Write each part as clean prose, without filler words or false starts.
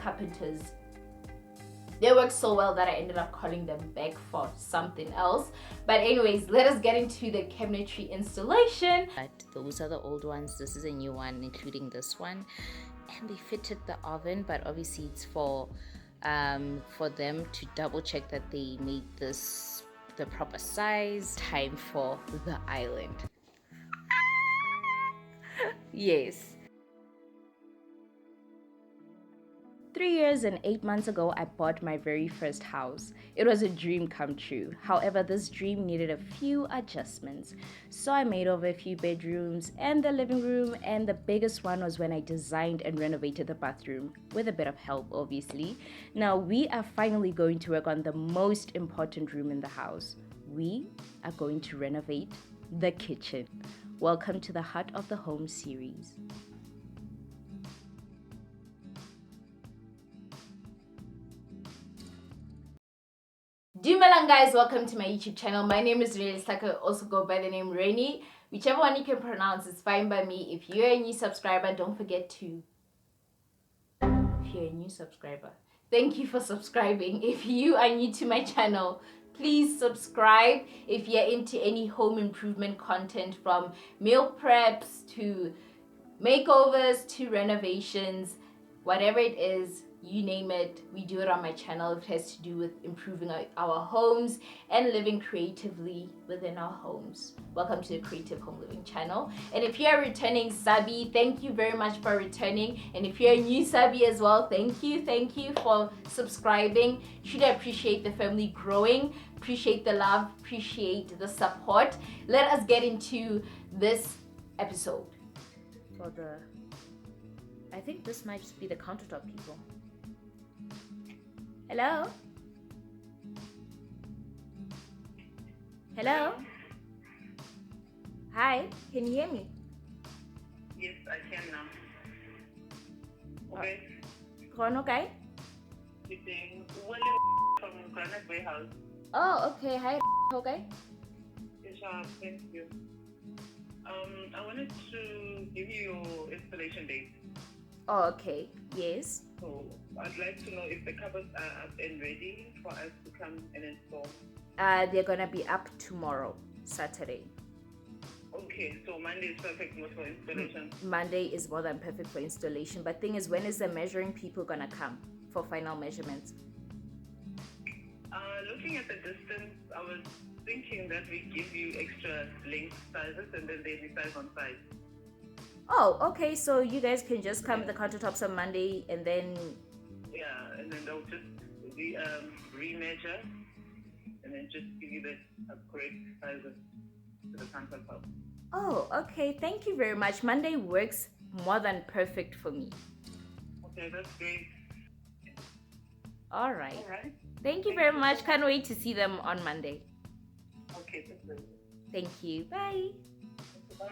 carpenters. They work so well that I ended up calling them back for something else. But anyways, let us get into the cabinetry installation. But those are the old ones. This is a new one, including this one. And they fitted the oven, but obviously it's for them to double check that they made this the proper size. Time for the island. Yes. 3 years and 8 months ago, I bought my very first house. It was a dream come true. However, this dream needed a few adjustments. So I made over a few bedrooms and the living room, and the biggest one was when I designed and renovated the bathroom, with a bit of help, obviously. Now, we are finally going to work on the most important room in the house. We are going to renovate the kitchen. Welcome to the Heart of the Home series. Dumelang guys, welcome to my YouTube channel. My name is Sehlake, also go by the name Reneilwe. Whichever one you can pronounce is fine by me. If you're a new subscriber, don't forget to... If you're a new subscriber, thank you for subscribing. If you are new to my channel, please subscribe. If you're into any home improvement content, from meal preps to makeovers to renovations, whatever it is, you name it, we do it on my channel. It has to do with improving our homes and living creatively within our homes. Welcome to the Creative Home Living channel. And if you're a returning subby, thank you very much for returning. And if you're a new subby as well, thank you for subscribing. Should appreciate the family growing, appreciate the love, appreciate the support. Let us get into this episode. For the... I think this might just be the countertop people. Hello? Hello? Hi, can you hear me? Yes, I can now. Okay. Okay? Sitting from Granite Warehouse. Oh, okay. Hi. Okay. Yes, thank you. I wanted to give you your installation date. Oh, okay. Yes. So I'd like to know if the cupboards are up and ready for us to come and install. They're gonna be up tomorrow, Saturday. Okay, so Monday is perfect for installation. Monday is more than perfect for installation. But thing is, when is the measuring people gonna come for final measurements? Looking at the distance, I was thinking that we give you extra length sizes and then they decide on size. Oh, okay. So you guys can just come to the countertops on Monday and then... Yeah, and then they'll just remeasure and then just give you the correct sizes to the countertop. Oh, okay. Thank you very much. Monday works more than perfect for me. Okay, that's great. All right. All right. Thank you very much. Can't wait to see them on Monday. Okay, that's great. Thank you. Bye. Bye.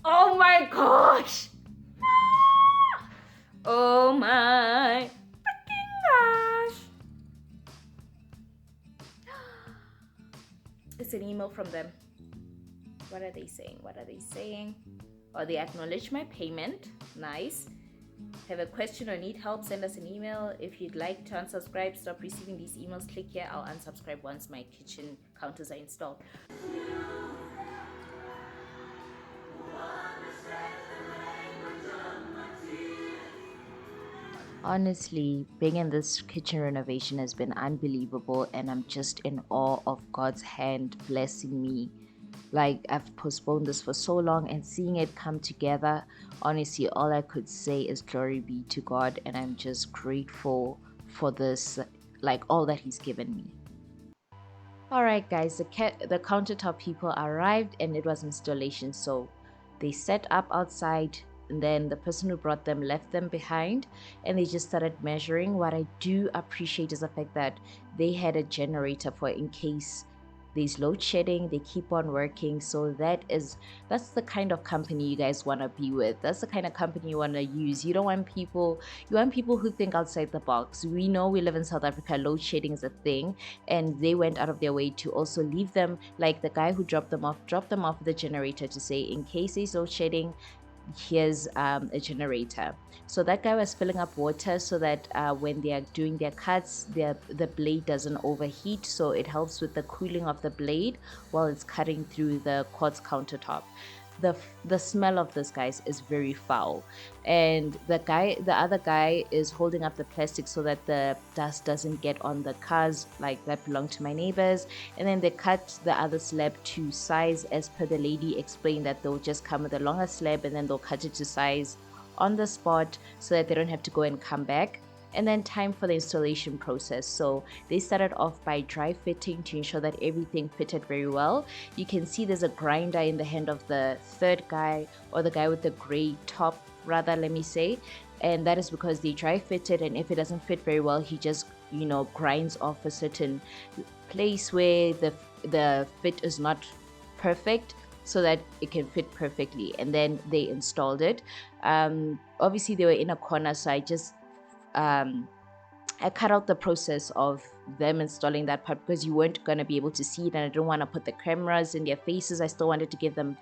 Oh my gosh! Oh my freaking gosh! It's an email from them. What are they saying? What are they saying? Oh, they acknowledge my payment. Nice. Have a question or need help, send us an email. If you'd like to unsubscribe, stop receiving these emails, click here. I'll unsubscribe once my kitchen counters are installed. Honestly, being in this kitchen renovation has been unbelievable, and I'm just in awe of God's hand blessing me. Like, I've postponed this for so long, and seeing it come together, honestly, all I could say is glory be to God, and I'm just grateful for this, like, all that He's given me. Alright guys, the countertop people arrived and it was installation, so they set up outside. And then the person who brought them left them behind and they just started measuring. What I do appreciate is the fact that they had a generator for in case there's load shedding, they keep on working. So that's the kind of company you guys want to be with. That's the kind of company you want to use. You want people who think outside the box. We know we live in South Africa, load shedding is a thing, and they went out of their way to also leave them, like the guy who dropped them off the generator to say in case there's load shedding, here's a generator. So that guy was filling up water so that when they are doing their cuts, the blade doesn't overheat, so it helps with the cooling of the blade while it's cutting through the quartz countertop. The smell of this, guys, is very foul, and the other guy is holding up the plastic so that the dust doesn't get on the cars like that belong to my neighbors. And then they cut the other slab to size as per the lady explained, that they'll just come with a longer slab and then they'll cut it to size on the spot so that they don't have to go and come back. And then time for the installation process. So they started off by dry fitting to ensure that everything fitted very well. You can see there's a grinder in the hand of the third guy, or the guy with the gray top rather, let me say, and that is because they dry fitted, and if it doesn't fit very well, he just grinds off a certain place where the fit is not perfect so that it can fit perfectly. And then they installed it. Obviously they were in a corner, so I cut out the process of them installing that part because you weren't going to be able to see it, and I didn't want to put the cameras in their faces. I still wanted to give them,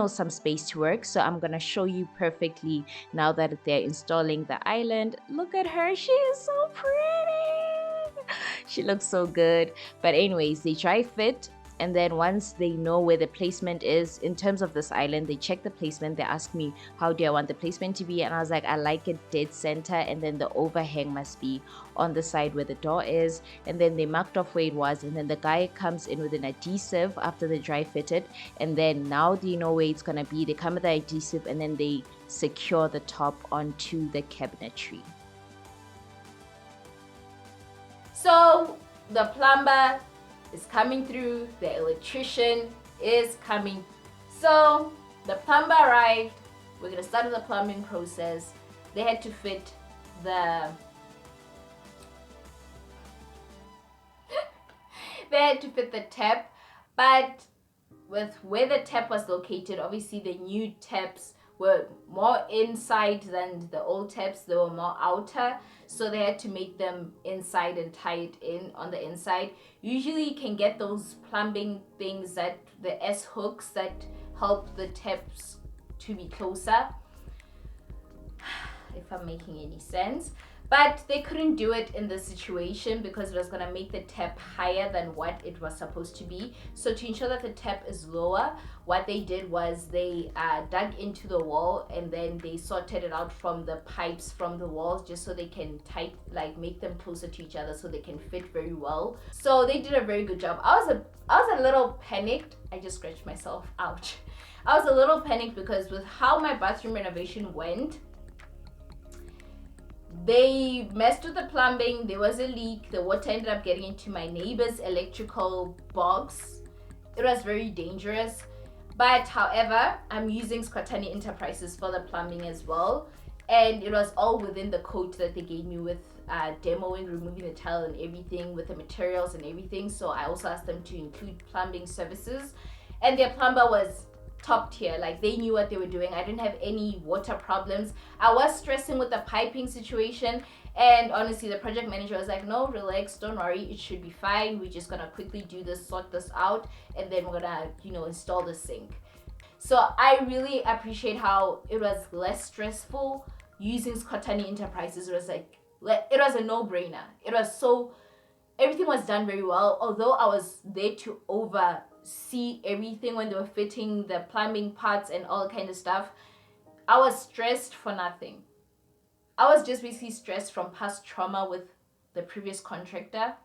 some space to work. So I'm going to show you perfectly now that they're installing the island. Look at her. She is so pretty. She looks so good. But anyways, they try fit. And then once they know where the placement is in terms of this island, they check the placement. They ask me, how do I want the placement to be? And I was like, I like it dead center, and then the overhang must be on the side where the door is. And then they marked off where it was, and then the guy comes in with an adhesive after the dry fitted, and then now they know where it's gonna be. They come with the adhesive, and then they secure the top onto the cabinetry. So the plumber is coming through, the electrician is coming. So the plumber arrived. We're gonna start the plumbing process. They had to fit the they had to fit the tap, but with where the tap was located, obviously the new taps were more inside than the old taps. They were more outer, so they had to make them inside and tie it in on the inside. Usually you can get those plumbing things, that the S hooks that help the taps to be closer, if I'm making any sense. But they couldn't do it in this situation because it was going to make the tap higher than what it was supposed to be. So to ensure that the tap is lower, what they did was they dug into the wall, and then they sorted it out from the pipes from the walls, just so they can make them closer to each other so they can fit very well. So they did a very good job. I was a little panicked. I just scratched myself. Ouch. I was a little panicked because with how my bathroom renovation went, they messed with the plumbing. There was a leak. The water ended up getting into my neighbor's electrical box. It was very dangerous. But however, I'm using Skotana Enterprises for the plumbing as well. And it was all within the code that they gave me with demoing, removing the tile and everything, with the materials and everything. So I also asked them to include plumbing services. And their plumber was top tier. Like, they knew what they were doing. I didn't have any water problems. I was stressing with the piping situation, and honestly the project manager was like, no, relax, don't worry, it should be fine. We're just gonna quickly do this, sort this out, and then we're gonna install the sink. So I really appreciate how it was less stressful using Skotana Enterprises. It was a no-brainer. Everything was done very well. Although I was there to oversee everything when they were fitting the plumbing parts and all kind of stuff, I was stressed for nothing. I was just basically stressed from past trauma with the previous contractor.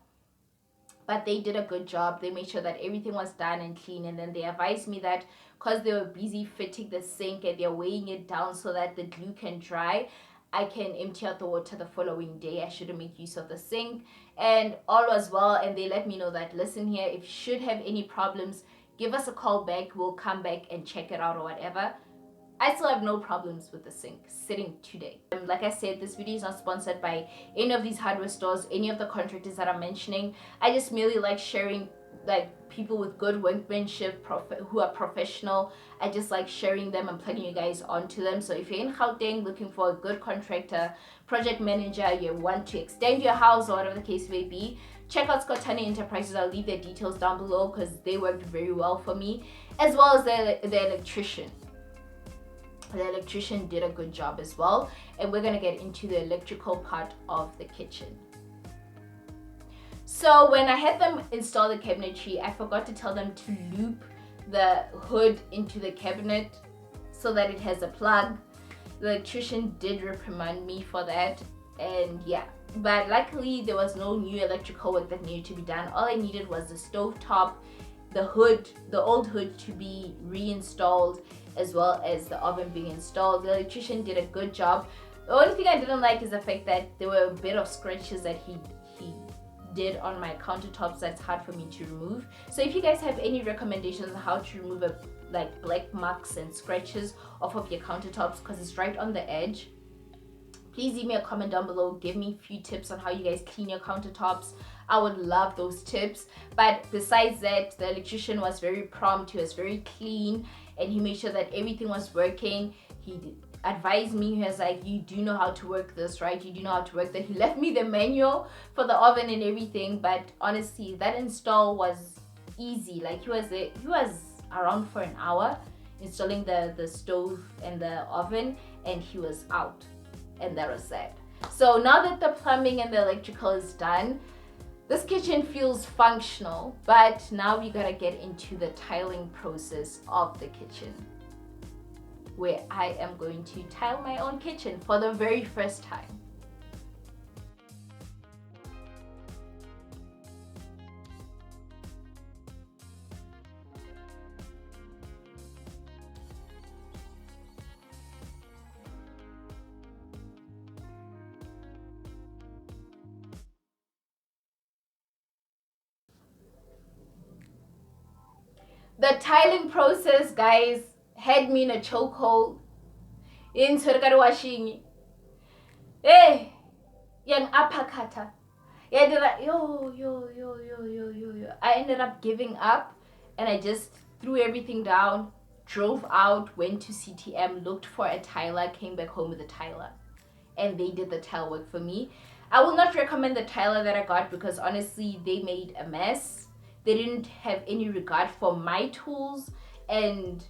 But they did a good job. They made sure that everything was done and clean, and then they advised me that because they were busy fitting the sink and they're weighing it down so that the glue can dry, I can empty out the water the following day. I shouldn't make use of the sink, and all was well. And they let me know that, listen here, if you should have any problems, give us a call back. We'll come back and check it out or whatever. I still have no problems with the sink sitting today. Like I said, this video is not sponsored by any of these hardware stores, any of the contractors that I'm mentioning. I just merely like sharing people with good workmanship, who are professional. I just like sharing them and plugging you guys onto them. So if you're in Gauteng looking for a good contractor, project manager, you want to extend your house or whatever the case may be, check out Skotana Enterprises. I'll leave their details down below because they worked very well for me, as well as the electrician. The electrician did a good job as well, and we're gonna get into the electrical part of the kitchen. So when I had them install the cabinetry, I forgot to tell them to loop the hood into the cabinet so that it has a plug. The electrician did reprimand me for that, and yeah, but luckily there was no new electrical work that needed to be done. All I needed was the stove top, the hood, the old hood to be reinstalled, as well as the oven being installed. The electrician did a good job. The only thing I didn't like is the fact that there were a bit of scratches that he did on my countertops that's hard for me to remove. So if you guys have any recommendations on how to remove like black marks and scratches off of your countertops, because it's right on the edge, please leave me a comment down below. Give me a few tips on how you guys clean your countertops. I would love those tips. But besides that, the electrician was very prompt, he was very clean, and he made sure that everything was working. He advised me, he was like, you do know how to work this, right? You do know how to work that. He left me the manual for the oven and everything, but honestly that install was easy. Like he was around for an hour installing the stove and the oven, and he was out, and that was that. So now that the plumbing and the electrical is done, this kitchen feels functional, but now we gotta get into the tiling process of the kitchen, where I am going to tile my own kitchen for the very first time. The tiling process, guys, had me in a chokehold. In washing. Hey, young apakata. I ended up giving up, and I just threw everything down, drove out, went to CTM, looked for a tiler, came back home with a tiler, and they did the tile work for me. I will not recommend the tiler that I got, because honestly they made a mess. They didn't have any regard for my tools, and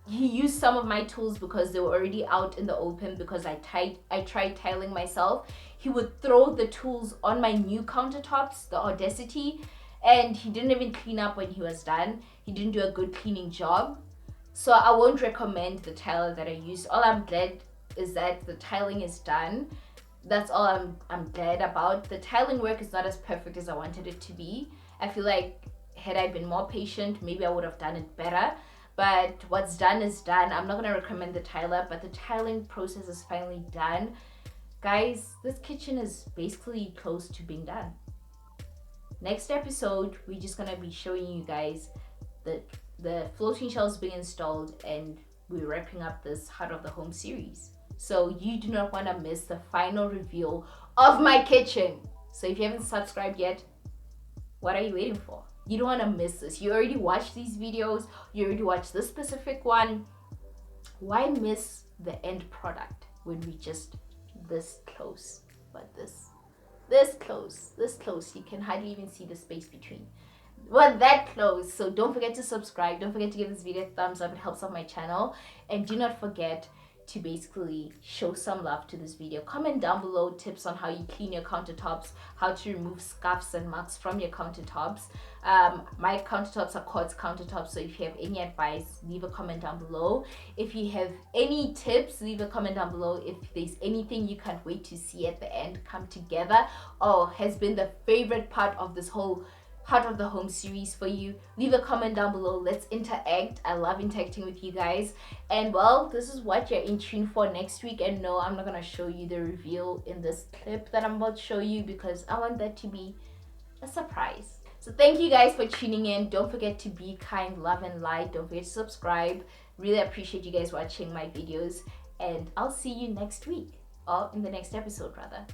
he used some of my tools because they were already out in the open, because I tried tiling myself. He would throw the tools on my new countertops, the Audacity, and he didn't even clean up when he was done. He didn't do a good cleaning job. So I won't recommend the tiler that I used. All I'm glad is that the tiling is done. That's all I'm glad about. The tiling work is not as perfect as I wanted it to be. I feel like had I been more patient, maybe I would have done it better. But what's done is done. I'm not going to recommend the tiler, but the tiling process is finally done. Guys, this kitchen is basically close to being done. Next episode, we're just going to be showing you guys the floating shelves being installed, and we're wrapping up this Heart of the Home series. So you do not want to miss the final reveal of my kitchen. So if you haven't subscribed yet, what are you waiting for? You don't want to miss this. You already watched these videos. You already watched this specific one. Why miss the end product when we just this close? But this close. You can hardly even see the space between. Well, that close. So don't forget to subscribe. Don't forget to give this video a thumbs up. It helps out my channel. And do not forget to basically show some love to this video. Comment down below tips on how you clean your countertops, how to remove scuffs and marks from your countertops. My countertops are quartz countertops, so if you have any advice, leave a comment down below. If you have any tips, leave a comment down below. If there's anything you can't wait to see at the end come together, or has been the favorite part of this whole Heart of the Home series for you, leave a comment down below. Let's interact. I love interacting with you guys. And well, this is what you're in tune for next week. And no, I'm not gonna show you the reveal in this clip that I'm about to show you, because I want that to be a surprise. So thank you guys for tuning in. Don't forget to be kind, love, and light. Don't forget to subscribe. Really appreciate you guys watching my videos, and I'll see you next week, or in the next episode rather.